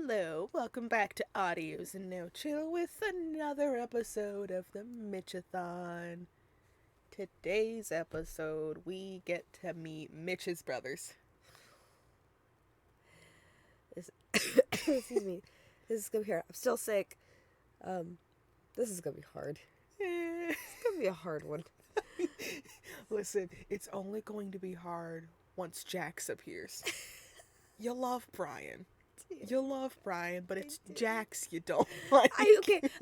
Hello, welcome back to Audios and No Chill with another episode of the Mitch-Athon. Today's episode, we get to meet Mitch's brothers. Excuse me. This is gonna be hard. I'm still sick. This is gonna be hard. It's gonna be a hard one. Listen, it's only going to be hard once Jax appears. You'll love Brian. You'll love Brian, but it's Jax you don't like.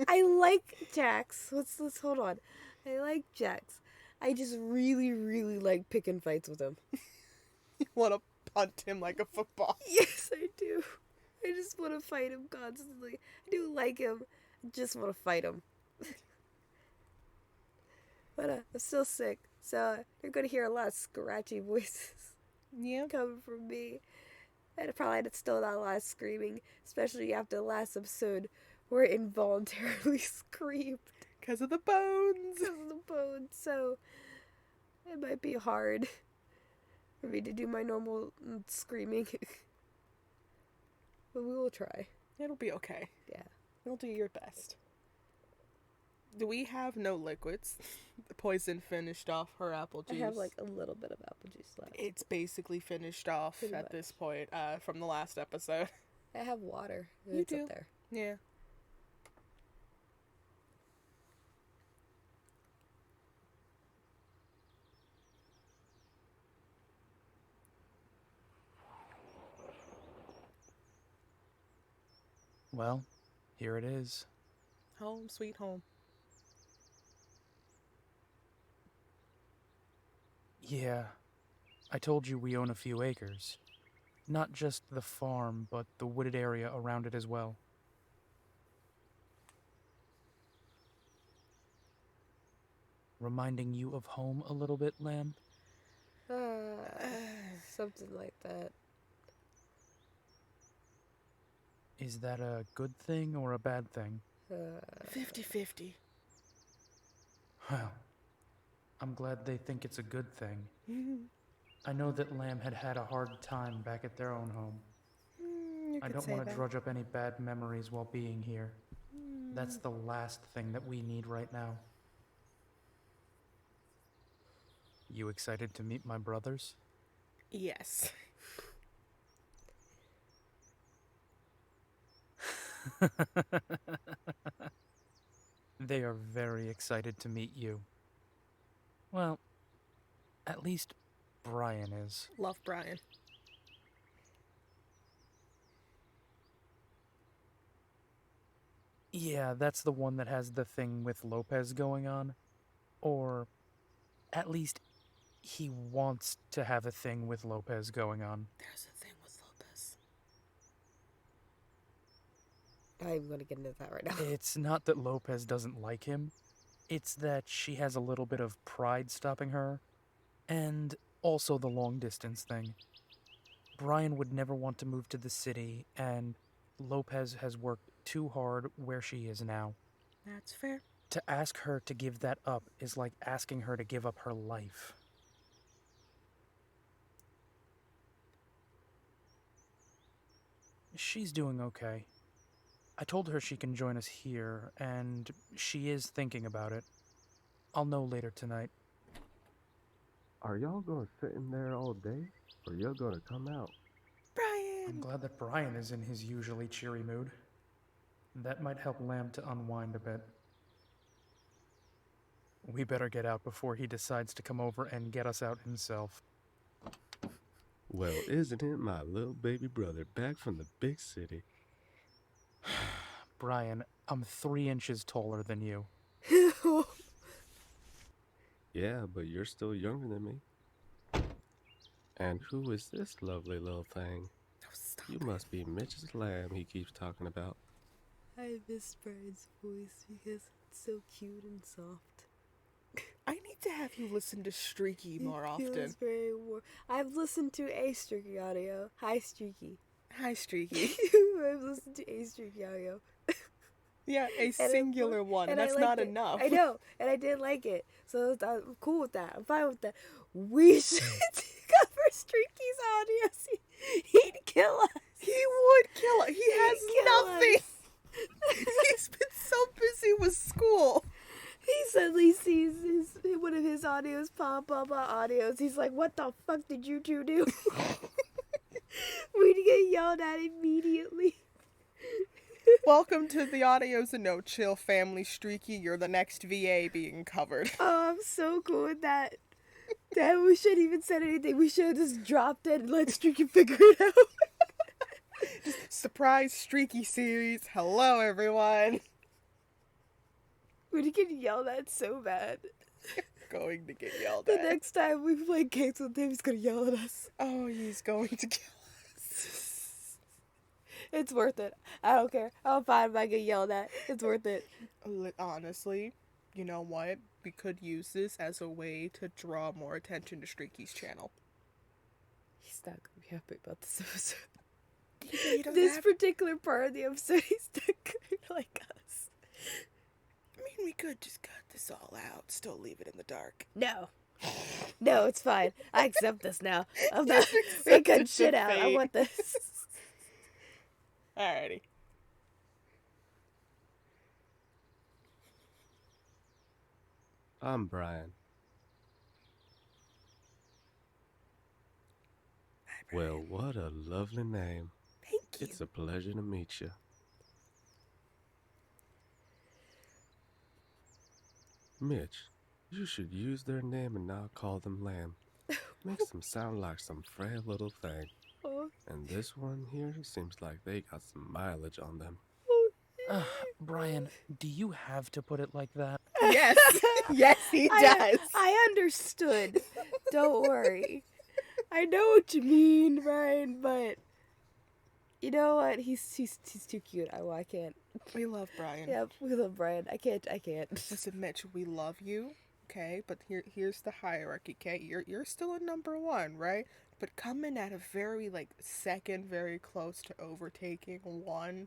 I like Jax. Let's hold on. I like Jax. I just really like picking fights with him. You want to punt him like a football. Yes, I do. I just want to fight him constantly. I do like him. I just want to fight him. But I'm still sick, so you're gonna hear a lot of scratchy voices coming from me. And probably still not a lot of screaming, especially after the last episode where I involuntarily screamed. Because of the bones. So it might be hard for me to do my normal screaming. But we will try. It'll be okay. Yeah. You'll do your best. We have no liquids. The poison finished off her apple juice. I have like a little bit of apple juice left. It's basically finished off Pretty at much. this point from the last episode. I have water. You It's do. up there. Yeah. Well, here it is. Home, sweet home. Yeah, I told you we own a few acres. Not just the farm, but the wooded area around it as well. Reminding you of home a little bit, Lamb? Something like that. Is that a good thing or a bad thing? 50-50. Well, I'm glad they think it's a good thing. I know that Lamb had a hard time back at their own home. I don't want to drudge up any bad memories while being here. That's the last thing that we need right now. You excited to meet my brothers? Yes. They are very excited to meet you. Well, at least Brian is. Love Brian. Yeah, that's the one that has the thing with Lopez going on. Or, at least, he wants to have a thing with Lopez going on. There's a thing with Lopez. I'm gonna get into that right now. It's not that Lopez doesn't like him. It's that she has a little bit of pride stopping her. And also the long distance thing. Brian would never want to move to the city, and Lopez has worked too hard where she is now. That's fair. To ask her to give that up is like asking her to give up her life. She's doing okay. I told her she can join us here, and she is thinking about it. I'll know later tonight. Are y'all gonna sit in there all day, or y'all gonna come out? Brian! I'm glad that Brian is in his usually cheery mood. That might help Lamb to unwind a bit. We better get out before he decides to come over and get us out himself. Well, isn't it my little baby brother back from the big city? Brian, I'm 3 inches taller than you. Yeah, but you're still younger than me. And who is this lovely little thing? Oh, stop You it. must be Mitch's lamb he keeps talking about. I miss Brian's voice because it's so cute and soft. I need to have you listen to Streaky more It feels often. very warm. I've listened to a Streaky audio. Hi, Streaky. Hi, Streaky. I've listened to a Streaky audio. Yeah, a I- singular one, and I that's liked not it. enough. I know, and I did like it. So I'm cool with that. I'm fine with that. We should cover Streaky's audios. He'd kill us. He would kill it. He has He'd pop up on audios. He's like, what the fuck did you two do? We'd get yelled at immediately. Welcome to the Audios and No Chill family, Streaky. You're the next VA being covered. Oh, I'm so cool with that. Damn, we shouldn't even said anything. We should have just dropped it and let Streaky figure it out. Just surprise Streaky series. Hello, everyone. We'd get yelled at so bad. Going to get yelled The at. next time we play games with him, he's gonna yell at us. Oh, he's going to kill us. It's worth it. I don't care. I'm fine if I get yelled at. It's worth it. Honestly, you know what? We could use this as a way to draw more attention to Streaky's channel. He's not gonna be happy about this episode. He doesn't This have- particular part of the episode, he's not gonna like us. I mean, we could just cut this all out, still leave it in the dark. No. No, it's fine. I accept this now. I'm not. We cut shit out. I want this. Alrighty. I'm Brian. Well, what a lovely name. Thank you. It's a pleasure to meet you. Mitch, you should use their name and not call them Lamb. Makes them sound like some frail little thing. Oh, And this one here seems like they got some mileage on them. Brian, do you have to put it like that? Yes. Yes, he does. I understood. Don't worry. I know what you mean, Brian, but you know what? He's too cute. I can't. We love Brian. Yeah, we love Brian. I can't. Listen, Mitch, we love you, okay? But here's the hierarchy, okay? You're still a number one, right? But coming at a very second, very close to overtaking one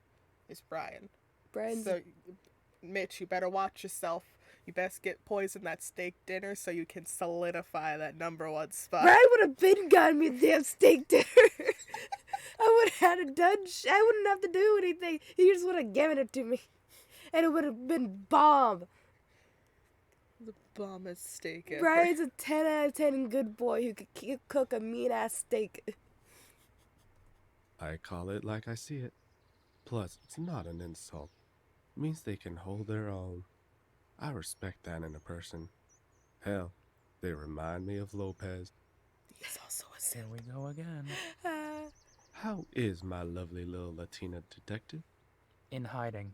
is Brian. Brian's So, Mitch, you better watch yourself. You best get poisoned that steak dinner so you can solidify that number one spot. Brian would have been gotten me a damn steak dinner. I would have had it done. I wouldn't have to do anything. He just would have given it to me, and it would have been bomb. The bombest steak ever. Brian's a 10 out of 10 good boy who could cook a mean ass steak. I call it like I see it. Plus, it's not an insult. It means they can hold their own. I respect that in a person. Hell, they remind me of Lopez. He's also a Here simp. we go again. How is my lovely little Latina detective? In hiding.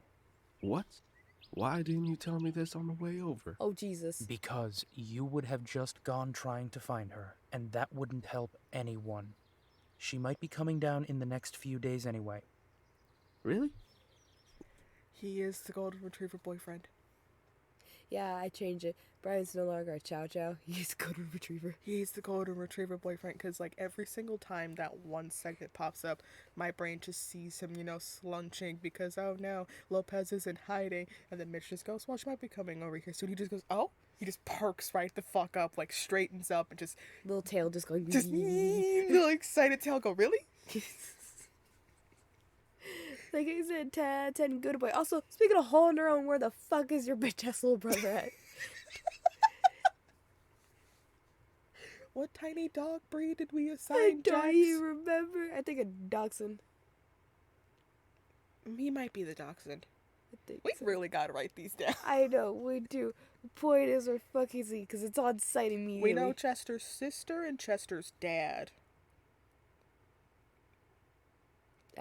What? Why didn't you tell me this on the way over? Oh, Jesus. Because you would have just gone trying to find her, and that wouldn't help anyone. She might be coming down in the next few days anyway. Really? He is the golden retriever boyfriend. Yeah, I changed it. Brian's no longer a chow chow. He's a golden retriever. He's the golden retriever boyfriend because, every single time that one segment pops up, my brain just sees him, slunching because, oh no, Lopez is in hiding. And then Mitch just goes, well, she might be coming over here soon. He just goes, oh? He just perks right the fuck up, straightens up and just Little tail just going. little excited tail go, really? Like I said, 10 good boy. Also, speaking of holding her own, where the fuck is your bitch ass little brother at? What tiny dog breed did we I assign don't Jax? even remember. I think a dachshund. He might be the dachshund. I think We so. really gotta write these down. I know, we do. The point is, we're fucking Z because it's on site immediately. We know Chester's sister and Chester's dad.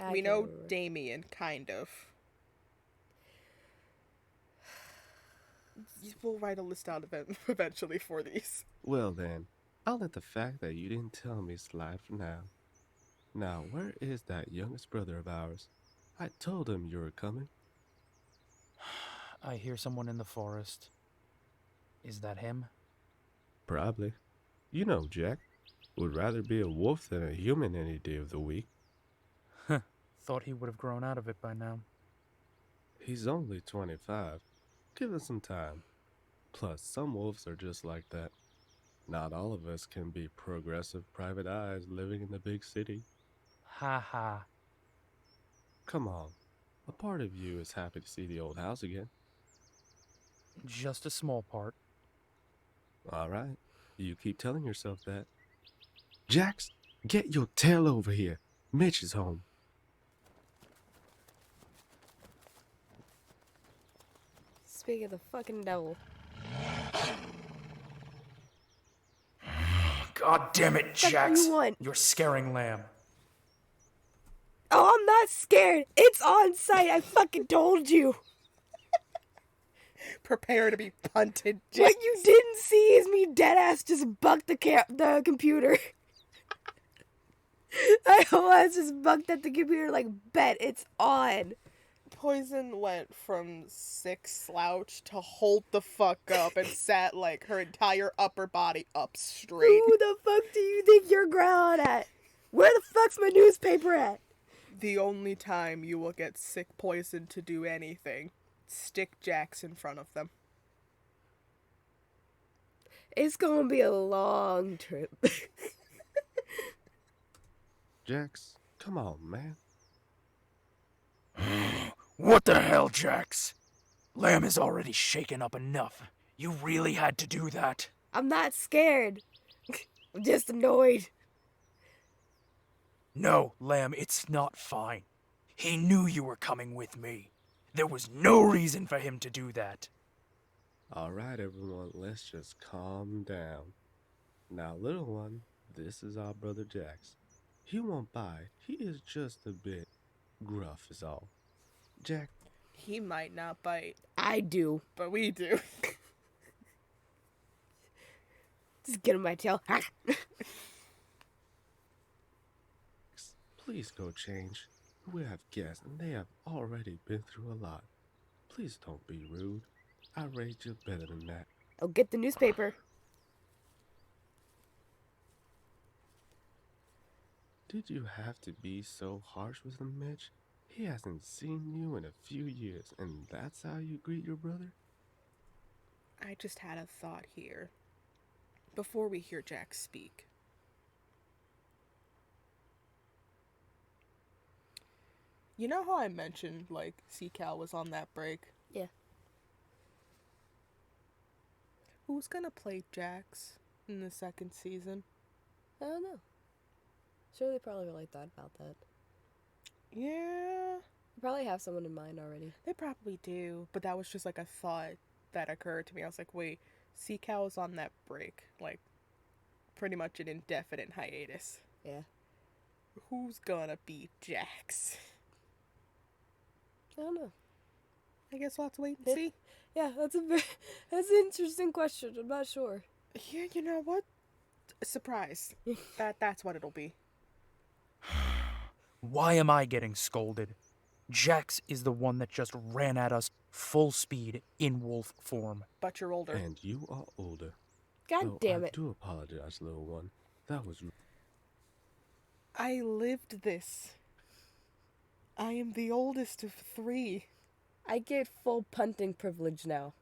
I We can't know remember. Damien, kind of. We'll write a list out eventually for these. Well then, I'll let the fact that you didn't tell me slide for now. Now, where is that youngest brother of ours? I told him you were coming. I hear someone in the forest. Is that him? Probably. You know, Jack. Would rather be a wolf than a human any day of the week. Thought he would have grown out of it by now. He's only 25. Give us some time. Plus, some wolves are just like that. Not all of us can be progressive private eyes living in the big city. Ha ha. Come on. A part of you is happy to see the old house again. Just a small part. All right. You keep telling yourself that. Jax, get your tail over here. Mitch is home. Speak of the fucking devil. God damn it, Fuck Jax. you want? You're scaring Lamb. Oh, I'm not scared. It's on site. I fucking told you. Prepare to be punted, Jax. What you didn't see is me deadass just bucked the computer. I was just bucked at the computer like, bet it's on. Poison went from sick slouch to hold the fuck up and sat like her entire upper body up straight. Who the fuck do you think you're growling at? Where the fuck's my newspaper at? The only time you will get sick Poison to do anything, stick Jax in front of them. It's gonna be a long trip. Jax, come on, man. What the hell, Jax? Lamb is already shaken up enough. You really had to do that. I'm not scared. I'm just annoyed. No, Lamb, it's not fine. He knew you were coming with me. There was no reason for him to do that. All right, everyone, let's just calm down. Now, little one, this is our brother Jax. He won't bite. He is just a bit gruff is all. Jack. He might not bite. I do. But we do. Just get in my tail. Please go change. We have guests and they have already been through a lot. Please don't be rude. I rate you better than that. I'll get the newspaper. Did you have to be so harsh with him, Mitch? He hasn't seen you in a few years, and that's how you greet your brother? I just had a thought here. Before we hear Jack speak. You know how I mentioned, like, C-Cal was on that break? Yeah. Who's gonna play Jax in the second season? I don't know. Sure, they probably really thought about that. Yeah. They probably have someone in mind already. They probably do, but that was just like a thought that occurred to me. I was like, wait, C-Cal is on that break. Like, pretty much an indefinite hiatus. Yeah. Who's gonna be Jax? I don't know. I guess we'll have to wait and see. Yeah, that's an interesting question. I'm not sure. Yeah, you know what? Surprise. That's what it'll be. Why am I getting scolded? Jax is the one that just ran at us full speed in wolf form. But you're older. And you are older. God damn it. I do apologize, little one. That was... I lived this. I am the oldest of 3. I get full punting privilege now.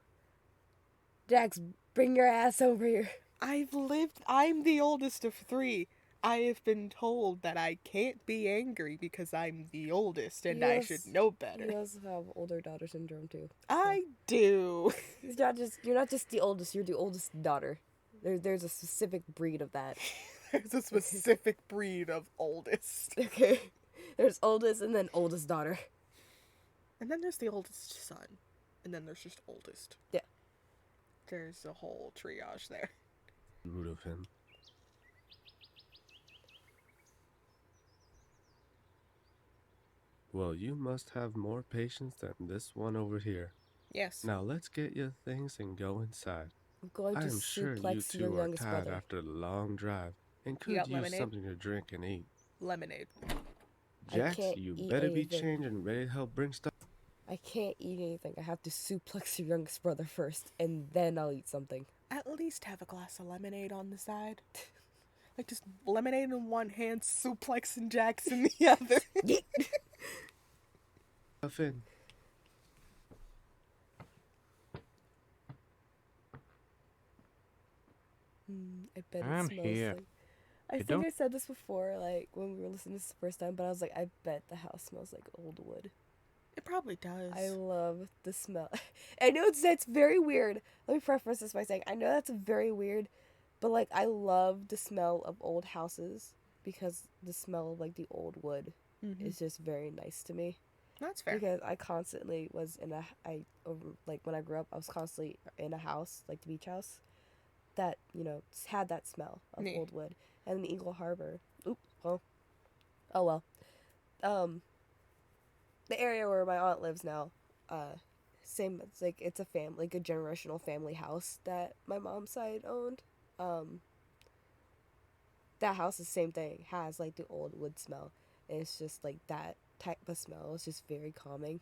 Jax, bring your ass over here. I'm the oldest of 3. I have been told that I can't be angry because I'm the oldest and I should know better. You also have older daughter syndrome too. I do. You're not just the oldest, you're the oldest daughter. There's a specific breed of that. There's a specific breed of oldest. Okay. There's oldest and then oldest daughter. And then there's the oldest son. And then there's just oldest. Yeah. There's a whole triage there. Rude of him. Well, you must have more patience than this one over here. Yes. Now let's get your things and go inside. I'm going to I am sure you suplex your two are youngest tired brother. after the long drive and could got use lemonade? something to drink and eat. Lemonade. Jax, can't you eat better be anything. changed and ready to help bring stuff. I can't eat anything. I have to suplex your youngest brother first, and then I'll eat something. At least have a glass of lemonade on the side. Like just lemonade in one hand, suplex and Jax in the other. Stuff in. I bet it I'm smells here. like... I You think I don't- said this before, like, when we were listening to this the first time, but I was like, I bet the house smells like old wood. It probably does. I love the smell. I know that's very weird. Let me preface this by saying, I know that's very weird, But, like, I love the smell of old houses because the smell of, like, the old wood is just very nice to me. That's fair. Because I constantly was when I grew up, I was constantly in a house, like the beach house, that, you know, had that smell of old wood. And in Eagle Harbor, oh well. The area where my aunt lives now, same, it's like, it's a family, like a generational family house that my mom's side owned. That house, the same thing, has, like, the old wood smell. And it's just, like, that type of smell. It's just very calming.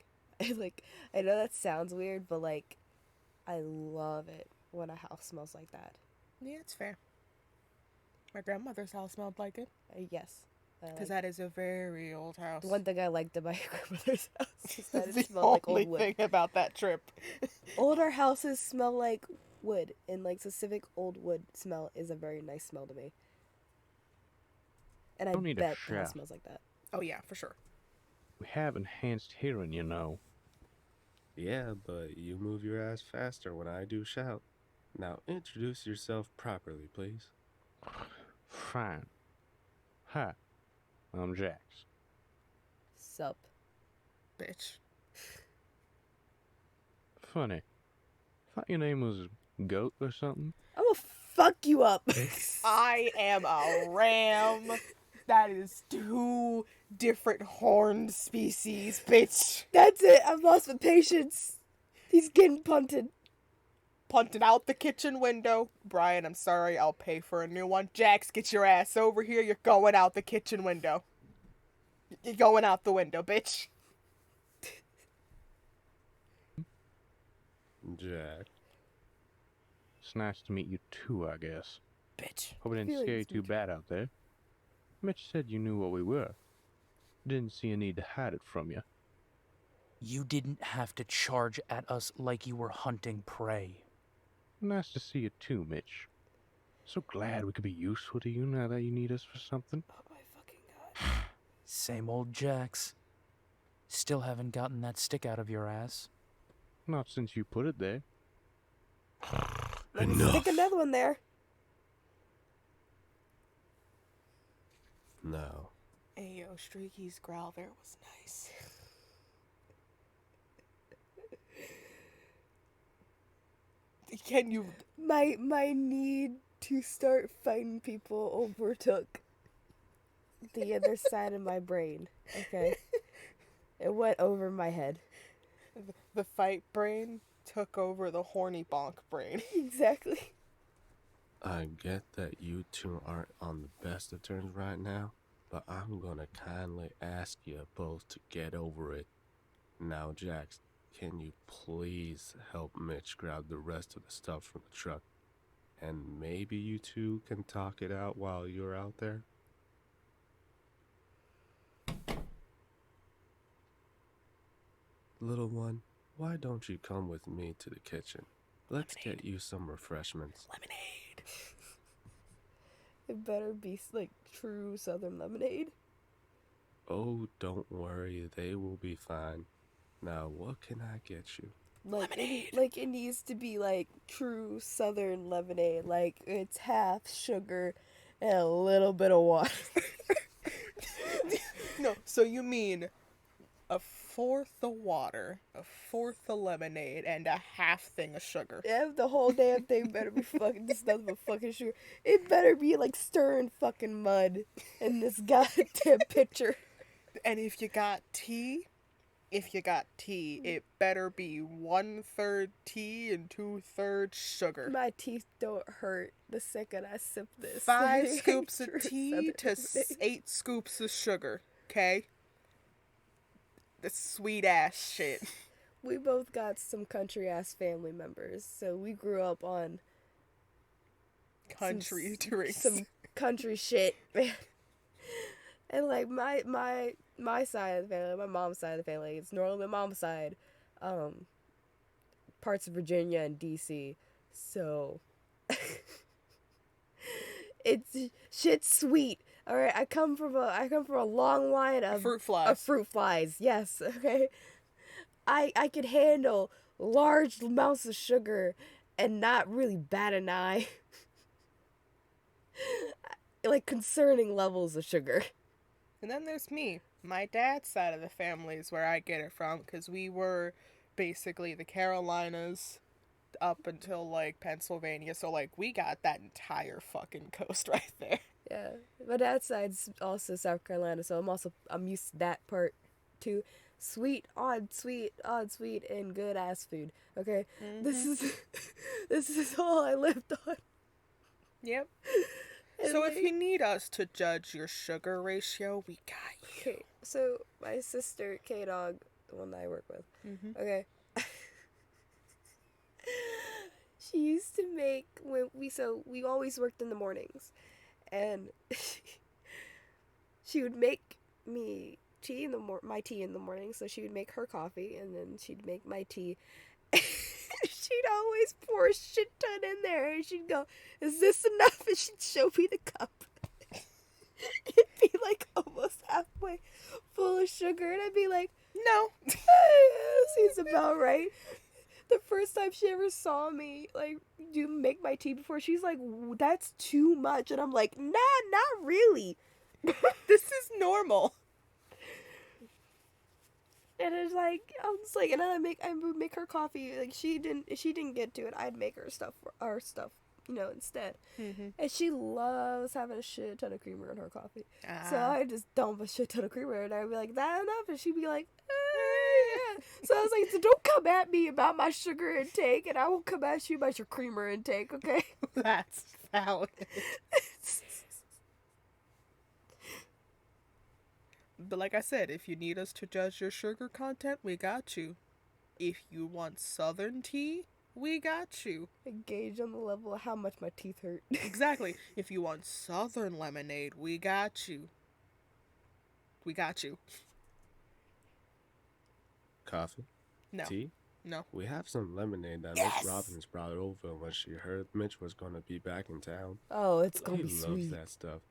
Like, I know that sounds weird, but, like, I love it when a house smells like that. Yeah, it's fair. My grandmother's house smelled like it. Yes. Because that is a very old house. The one thing I liked about your grandmother's house is that it the smelled like old only wood. thing about that trip. Older houses smell like wood, and, like, specific old wood smell is a very nice smell to me. And I bet the house smells like that. Oh, yeah, for sure. We have enhanced hearing, you know. Yeah, but you move your ass faster when I do shout. Now introduce yourself properly, please. Fine. Hi, I'm Jax. Sup. Bitch. Funny. Thought your name was Goat or something. I'm gonna fuck you up. I am a ram. That is 2 different horned species, bitch. That's it. I've lost my patience. He's getting punted. Punted out the kitchen window. Brian, I'm sorry. I'll pay for a new one. Jax, get your ass over here. You're going out the kitchen window. You're going out the window, bitch. Jack. It's nice to meet you too, I guess. Bitch. Hope I didn't scare you too bad out there. Mitch said you knew what we were. Didn't see a need to hide it from you. You didn't have to charge at us like you were hunting prey. Nice to see you too, Mitch. So glad we could be useful to you now that you need us for something. Oh my fucking god. Same old Jax. Still haven't gotten that stick out of your ass. Not since you put it there. Enough. Stick another one there. No. Ayo, Streaky's growl there was nice. Can you... My need to start fighting people overtook the other side of my brain. Okay? It went over my head. The fight brain took over the horny bonk brain. Exactly. I get that you two aren't on the best of terms right now, but I'm gonna kindly ask you both to get over it. Now, Jax, can you please help Mitch grab the rest of the stuff from the truck? And maybe you two can talk it out while you're out there? Little one, why don't you come with me to the kitchen? Let's get you some refreshments. Lemonade. It better be, like, true southern lemonade. Oh, don't worry, they will be fine. Now, what can I get you? Like, it needs to be, like, true southern lemonade. Like, it's half sugar and a little bit of water. No, so you mean a fourth of water, a fourth of lemonade, and a half thing of sugar. Yeah, the whole damn thing better be fucking just nothing but fucking sugar. It better be like stirring fucking mud in this goddamn pitcher. And if you got tea, it better be 1/3 tea and 2/3 sugar. My teeth don't hurt the second I sip this. 5 scoops of tea to 8 scoops of sugar, okay? The sweet ass shit. We both got some country ass family members, so we grew up on Country drinks. some country shit, man. And like my side of the family, my mom's side of the family, it's normally my mom's side, parts of Virginia and DC, so it's shit's sweet. All right, I come from a long line of Fruit flies. Fruit flies. Yes, okay. I could handle large amounts of sugar and not really bat an eye. Like, concerning levels of sugar. And then there's me. My dad's side of the family is where I get it from, because we were basically the Carolinas up until, like, Pennsylvania, so, like, we got that entire fucking coast right there. Yeah. My dad's side's also South Carolina, so I'm used to that part, too. Sweet, odd, sweet, and good ass food. Okay? Mm-hmm. This is all I lived on. Yep. And So like, if you need us to judge your sugar ratio, we got you. okay, so my sister, K-Dog, the one that I work with, okay, she used to make, we always worked in the mornings, and she would make me my tea in the morning, so she would make her coffee, and then she'd make my tea. She'd always pour a shit ton in there, and she'd go, "Is this enough?" And she'd show me the cup. It'd be like almost halfway full of sugar, and I'd be like, No. seems about right. The first time she ever saw me, like, make my tea before, she's like, "That's too much," and I'm like, "Nah, not really." This is normal. And it's like, I was like, and then I would make her coffee. Like, she didn't get to it. I'd make her stuff, instead. Mm-hmm. And she loves having a shit ton of creamer in her coffee. So I just dump a shit ton of creamer, and I'd be like, "That enough?" And she'd be like, "Yeah." So I was like, "So don't come at me about my sugar intake, and I won't come at you about your creamer intake, okay?" That's valid. But like I said, if you need us to judge your sugar content, we got you. If you want Southern tea, we got you. Gauge on the level of how much my teeth hurt. Exactly. If you want Southern lemonade, we got you. We got you. Coffee? No. Tea? No. We have some lemonade that Yes! Miss Robbins brought over when she heard Mitch was going to be back in town. Oh, it's gonna He be loves sweet. that stuff.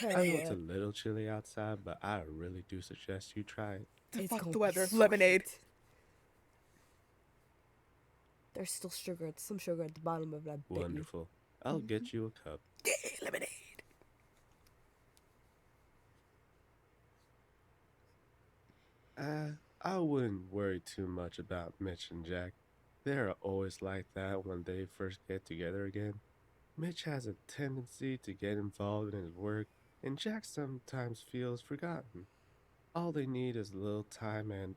Hell I know yeah. it's a little chilly outside, but I really do suggest you try it. It's Fuck gonna the be weather. sweet. Lemonade. There's still some sugar at the bottom of that. Wonderful. I'll get you a cup. Yeah, lemonade. I wouldn't worry too much about Mitch and Jack. They're always like that when they first get together again. Mitch has a tendency to get involved in his work, and Jack sometimes feels forgotten. All they need is a little time and...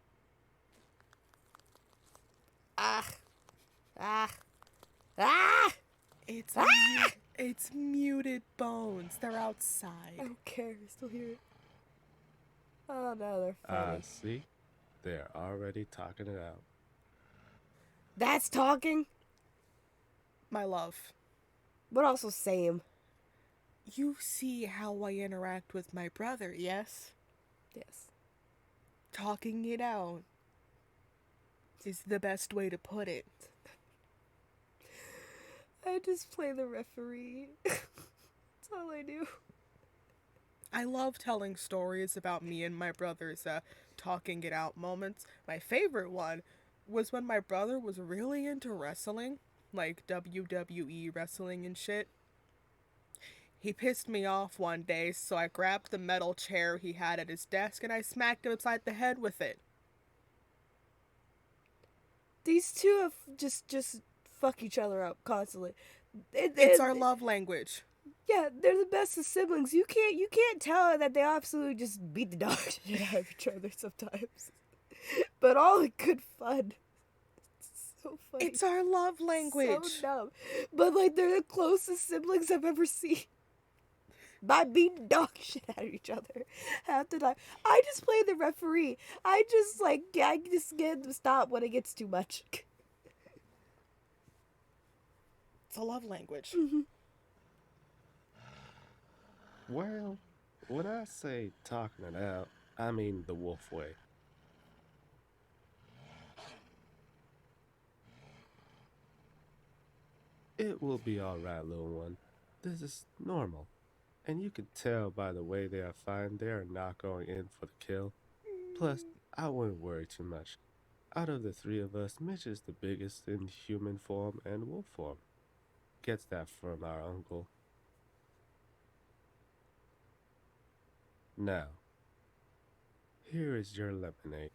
It's muted bones. They're outside. I don't care. I still hear it. Oh no, they're funny. see? They're already talking it out. That's talking, My love, but also same. you see how I interact with my brother, yes? Yes. Talking it out is the best way to put it. I just play the referee. That's all I do. I love telling stories about me and my brother's talking it out moments. My favorite one was when my brother was really into wrestling, like WWE wrestling and shit. He pissed me off one day, so I grabbed the metal chair he had at his desk and I smacked him upside the head with it. These two have just fuck each other up constantly. It's our love language. Yeah, they're the best of siblings. You can't tell that they absolutely just beat the dog shit out of each other sometimes. But all in good fun. It's so funny. It's our love language. So dumb. But like they're the closest siblings I've ever seen. By beating dog shit out of each other half the time. I just play the referee. I just get them to stop when it gets too much. It's a love language. Mm-hmm. Well, when I say talking it out, I mean the wolf way. It will be alright, little one. This is normal. And you can tell by the way they are fine they are not going in for the kill. Plus, I wouldn't worry too much. Out of the three of us, Mitch is the biggest in human form and wolf form. Gets that from our uncle. Now, here is your lemonade.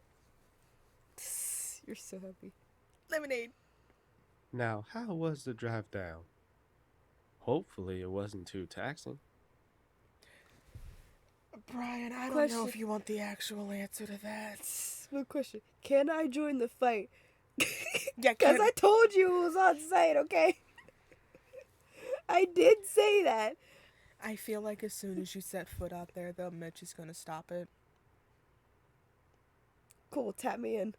You're so happy. Lemonade. Now, how was the drive down? Hopefully it wasn't too taxing. Brian, I don't know if you want the actual answer to that. One question. Can I join the fight? Yeah, because I told you it was on site, okay? I did say that. I feel like as soon as you set foot out there, though, Mitch is going to stop it. Cool, tap me in.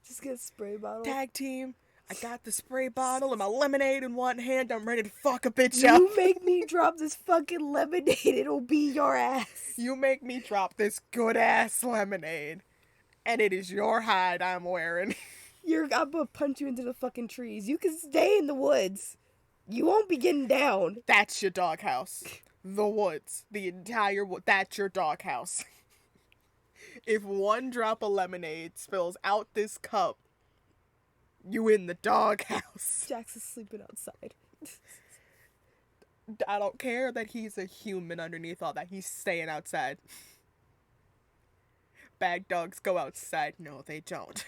Just get a spray bottle. Tag team. I got the spray bottle and my lemonade in one hand. I'm ready to fuck a bitch up. You make me drop this fucking lemonade, it'll be your ass. You make me drop this good-ass lemonade. And it is your hide I'm wearing. I'm gonna punch you into the fucking trees. You can stay in the woods. You won't be getting down. That's your doghouse. The woods. The entire wood. That's your doghouse. If one drop of lemonade spills out this cup, you in the doghouse. Jax is sleeping outside. I don't care that he's a human underneath all that. He's staying outside. Bag dogs go outside. No, they don't.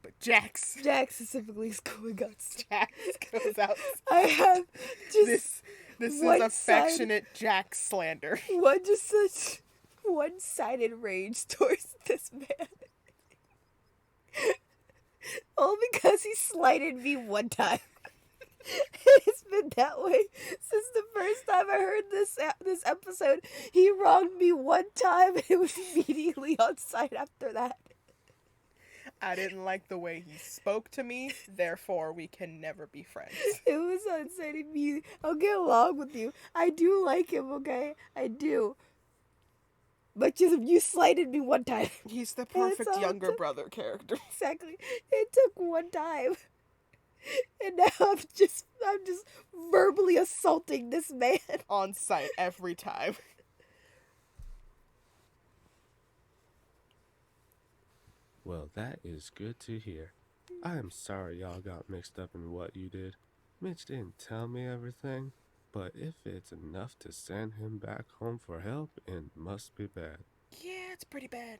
But Jax specifically is going outside. Jax goes outside. I have just this is affectionate Jax slander. Such one-sided rage towards this man. All because he slighted me one time. It's been that way since the first time I heard this episode. He wronged me one time and it was immediately on site after that. I didn't like the way he spoke to me, therefore we can never be friends. It was on site immediately. I'll get along with you. I do like him, okay? I do. But just you slighted me one time. He's the perfect younger brother character. Exactly. It took one time. And now I'm just verbally assaulting this man. On site every time. Well, that is good to hear. I am sorry y'all got mixed up in what you did. Mitch didn't tell me everything, but if it's enough to send him back home for help, it must be bad. Yeah, it's pretty bad.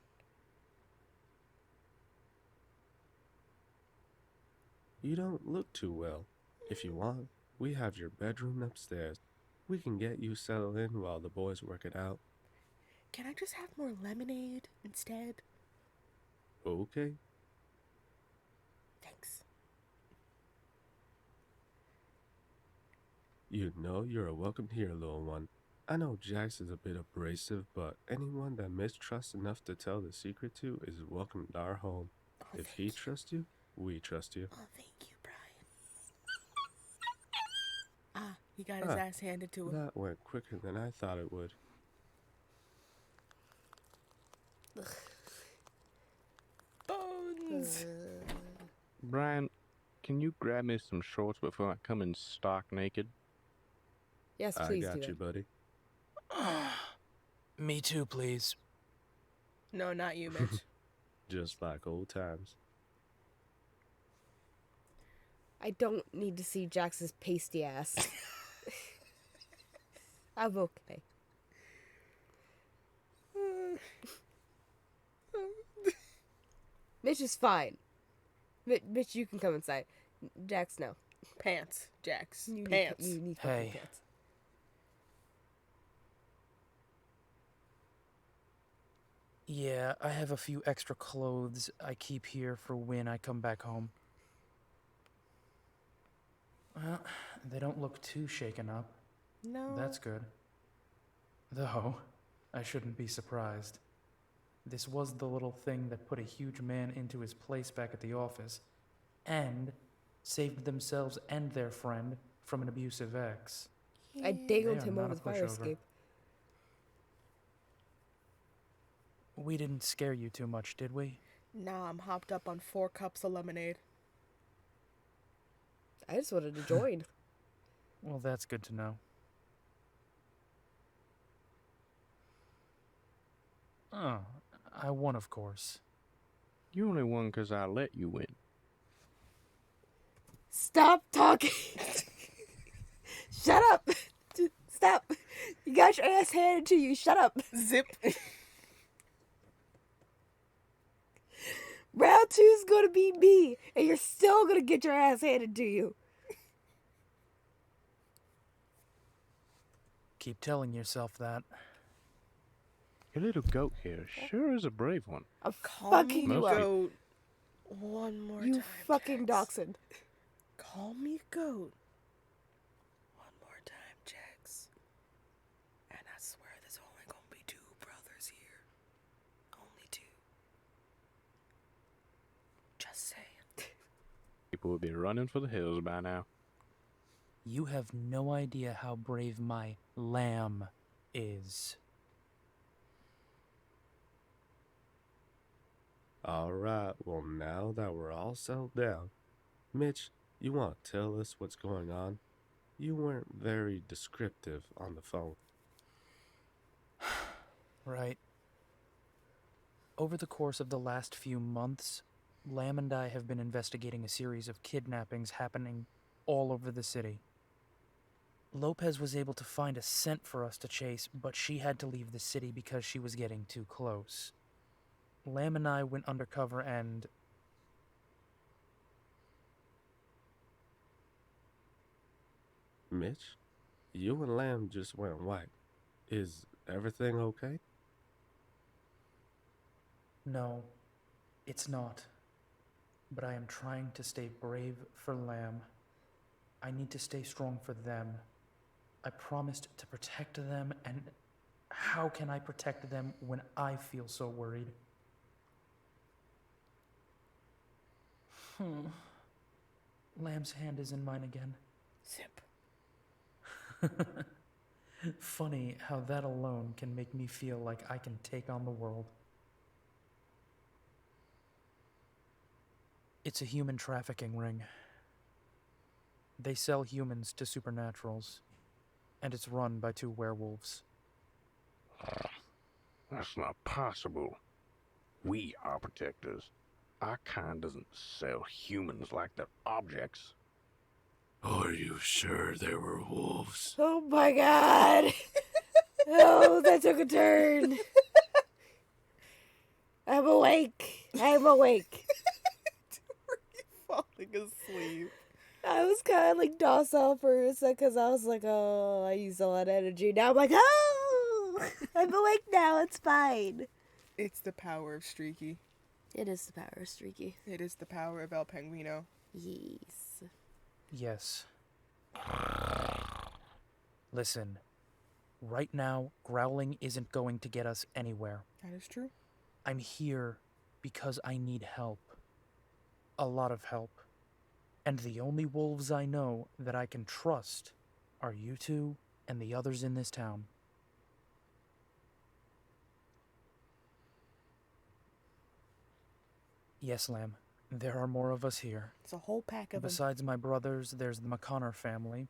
You don't look too well. If you want, we have your bedroom upstairs. We can get you settled in while the boys work it out. Can I just have more lemonade instead? Okay. Thanks. You know you're welcome here, little one. I know Jax is a bit abrasive, but anyone that mistrusts enough to tell the secret to is welcome to our home. If he trusts you, we trust you. Oh, thank you, Brian. He got his ass handed to him. That went quicker than I thought it would. Bones! Brian, can you grab me some shorts before I come in stark naked? Yes, please I got do you, buddy. Me too, please. No, not you, Mitch. Just like old times. I don't need to see Jax's pasty ass. I'm okay. Mitch is fine. Mitch, you can come inside. Jax, no. Pants, Jax. You Pants. You need Hey. pants. Yeah, I have a few extra clothes I keep here for when I come back home. Well, they don't look too shaken up. No. That's good. Though, I shouldn't be surprised. This was the little thing that put a huge man into his place back at the office, and saved themselves and their friend from an abusive ex. I dangled They are him not over a the fire pushover. escape. We didn't scare you too much, did we? Nah, I'm hopped up on 4 cups of lemonade. I just wanted to join. Well, that's good to know. Oh, I won, of course. You only won 'cause I let you win. Stop talking. Shut up. Stop. You got your ass handed to you. Shut up. Zip. Round 2's gonna be me, and you're still gonna get your ass handed to you. Keep telling yourself that. Your little goat here sure is a brave one. I'm Call fucking me you up. goat one more time. You fucking Jax. dachshund. Call me goat one more time, Jax. And I swear there's only gonna be 2 brothers here. Only 2. Just saying. People would be running for the hills by now. You have no idea how brave my lamb is. Alright, well, now that we're all settled down, Mitch, you want to tell us what's going on? You weren't very descriptive on the phone. Right. Over the course of the last few months, Lamb and I have been investigating a series of kidnappings happening all over the city. Lopez was able to find a scent for us to chase, but she had to leave the city because she was getting too close. Lamb and I went undercover and... Mitch, you and Lamb just went white. Is everything okay? No, it's not. But I am trying to stay brave for Lamb. I need to stay strong for them. I promised to protect them, and how can I protect them when I feel so worried? Lamb's hand is in mine again. Zip. Funny how that alone can make me feel like I can take on the world. It's a human trafficking ring. They sell humans to supernaturals, and it's run by 2 werewolves. That's not possible. We are protectors. Our kind doesn't sell humans like they're objects. Are you sure they were wolves? Oh my god. Oh, that took a turn. I'm awake. I'm awake. Were you falling asleep? I was kind of like docile for a sec because I was like, oh, I used a lot of energy. Now I'm like, oh, I'm awake now. It's fine. It's the power of Streaky. It is the power of Streaky. It is the power of El Penguino. Yes. Yes. Listen, right now, growling isn't going to get us anywhere. That is true. I'm here because I need help. A lot of help. And the only wolves I know that I can trust are you 2 and the others in this town. Yes, Lamb, there are more of us here. It's a whole pack of them. Besides my brothers, there's the McConnor family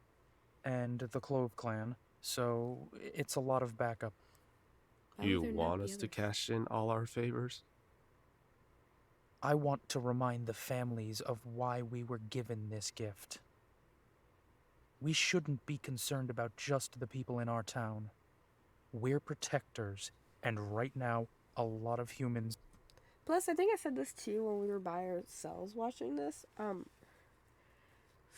and the Clove clan, so it's a lot of backup. You want us to cash in all our favors? I want to remind the families of why we were given this gift. We shouldn't be concerned about just the people in our town. We're protectors, and right now, a lot of humans... Plus, I think I said this too when we were by ourselves watching this.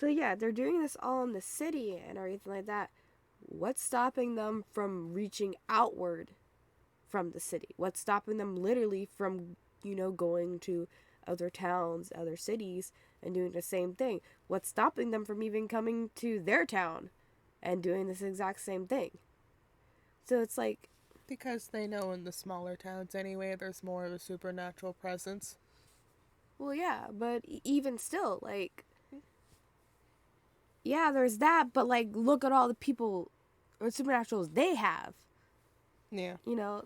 So yeah, they're doing this all in the city and everything like that. What's stopping them from reaching outward from the city? What's stopping them literally from, going to other towns, other cities, and doing the same thing? What's stopping them from even coming to their town and doing this exact same thing? So it's like... Because they know in the smaller towns anyway, there's more of a supernatural presence. Well, yeah, but even still, like... Yeah, there's that, but, like, look at all the people or supernaturals they have. Yeah.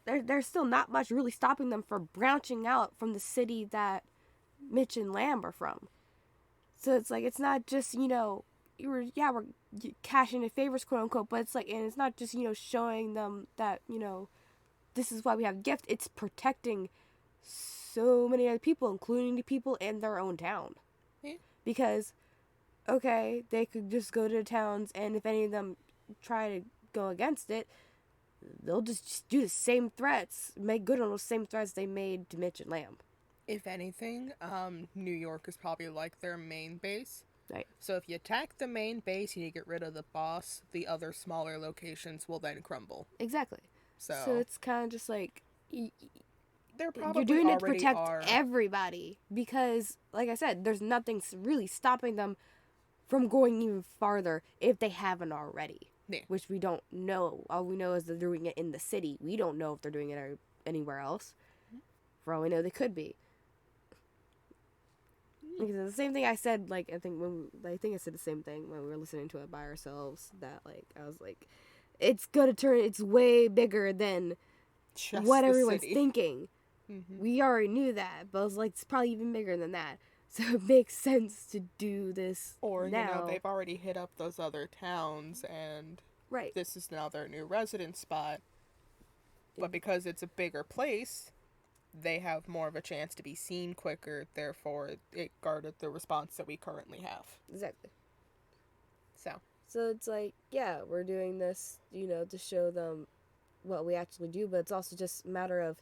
There's still not much really stopping them from branching out from the city that Mitch and Lamb are from. So it's like, it's not just, we're cashing in favors, quote unquote, but it's like, and it's not just, showing them that, this is why we have gift. It's protecting so many other people, including the people in their own town. Yeah. Because, okay, they could just go to the towns, and if any of them try to go against it, they'll just do the same threats, make good on those same threats they made to Mitch and Lamb. If anything, New York is probably like their main base. Right. So if you attack the main base and you get rid of the boss, the other smaller locations will then crumble. Exactly. So it's kind of just like... They're probably you're doing it to already protect are. everybody. Because, like I said, there's nothing really stopping them from going even farther if they haven't already. Yeah. Which we don't know. All we know is they're doing it in the city. We don't know if they're doing it anywhere else. For all we know, they could be. Because the same thing I said, like, I think I said the same thing when we were listening to it by ourselves, that, like, I was like, it's way bigger than Just what the everyone's city. thinking. We already knew that, but I was like, it's probably even bigger than that. So it makes sense to do this Or, now. they've already hit up those other towns, and Right. this is now their new residence spot. But because it's a bigger place, they have more of a chance to be seen quicker, therefore it guarded the response that we currently have. Exactly. So it's like, yeah, we're doing this, to show them what we actually do, but it's also just a matter of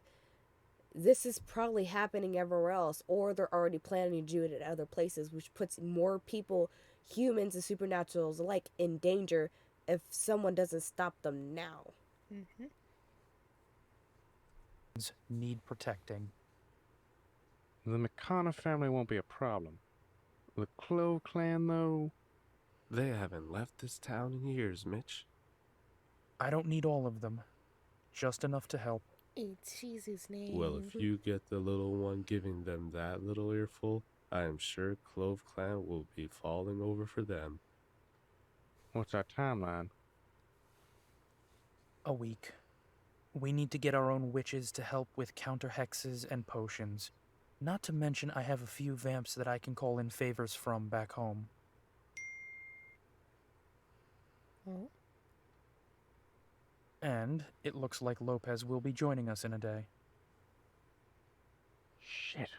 this is probably happening everywhere else, or they're already planning to do it at other places, which puts more people, humans and supernaturals alike, in danger if someone doesn't stop them now. Need protecting. The McConnell family won't be a problem. The Clove clan, though... They haven't left this town in years, Mitch. I don't need all of them. Just enough to help. it's Jesus' name. Well, if you get the little one giving them that little earful, I am sure Clove Clan will be falling over for them. What's our timeline? A week. We need to get our own witches to help with counter hexes and potions. Not to mention I have a few vamps that I can call in favors from back home. And it looks like Lopez will be joining us in a day. Shit.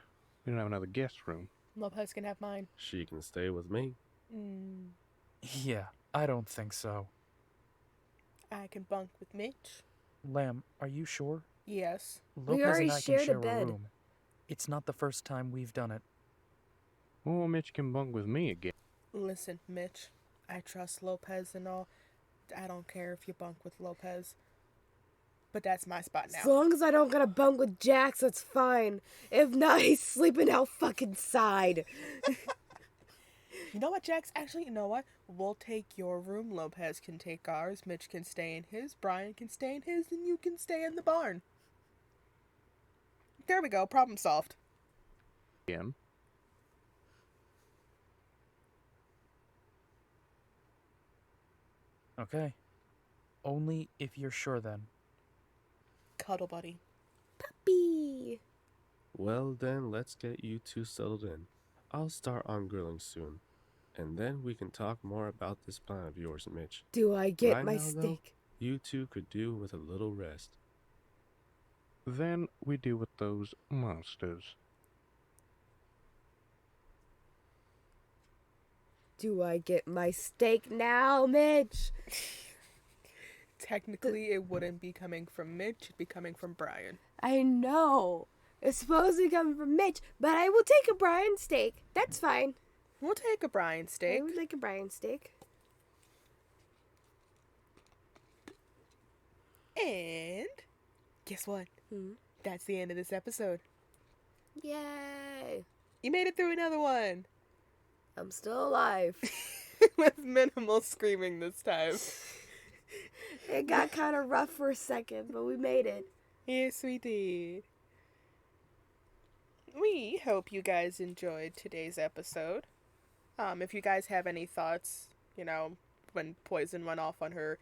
We don't have another guest room. Lopez can have mine. She can stay with me. Yeah, I don't think so. I can bunk with Mitch. Lamb, are you sure? Yes. Lopez already and I can shared a share bed. room. It's not the first time we've done it. Well, Mitch can bunk with me again. Listen, Mitch, I trust Lopez and all. I don't care if you bunk with Lopez. But that's my spot As now. long as I don't gotta bunk with Jax, that's fine. If not, he's sleeping out fucking side. You know what, Jax? Actually, you know what? We'll take your room. Lopez can take ours. Mitch can stay in his. Brian can stay in his. And you can stay in the barn. There we go. Problem solved. Again. Okay. Only if you're sure then. Cuddle buddy. Puppy. Well then, let's get you two settled in. I'll start on grilling soon. And then we can talk more about this plan of yours, Mitch. Do I get Right my now, though, steak? You two could do with a little rest. Then we deal with those monsters. Do I get my steak now, Mitch? Technically, it wouldn't be coming from Mitch. It'd be coming from Brian. I know. It's supposed to come from Mitch, but I will take a Brian steak. That's fine. We'll take a Brian steak. I would like a Brian steak. And guess what? That's the end of this episode. Yay. You made it through another one. I'm still alive. With minimal screaming this time. It got kind of rough for a second, but we made it. Yes, we did. We hope you guys enjoyed today's episode. If you guys have any thoughts, when Poison went off on her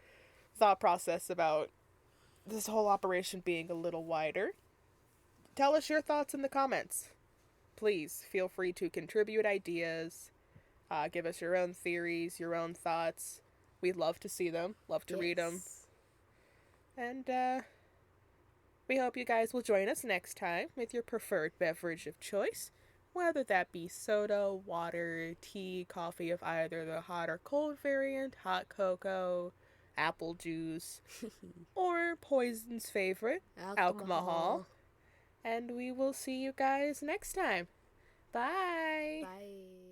thought process about this whole operation being a little wider, tell us your thoughts in the comments. Please feel free to contribute ideas, give us your own theories, your own thoughts. We'd love to see them, love to read them. And we hope you guys will join us next time with your preferred beverage of choice, whether that be soda, water, tea, coffee of either the hot or cold variant, hot cocoa, apple juice, or Poison's favorite, alcohol. And we will see you guys next time. Bye. Bye.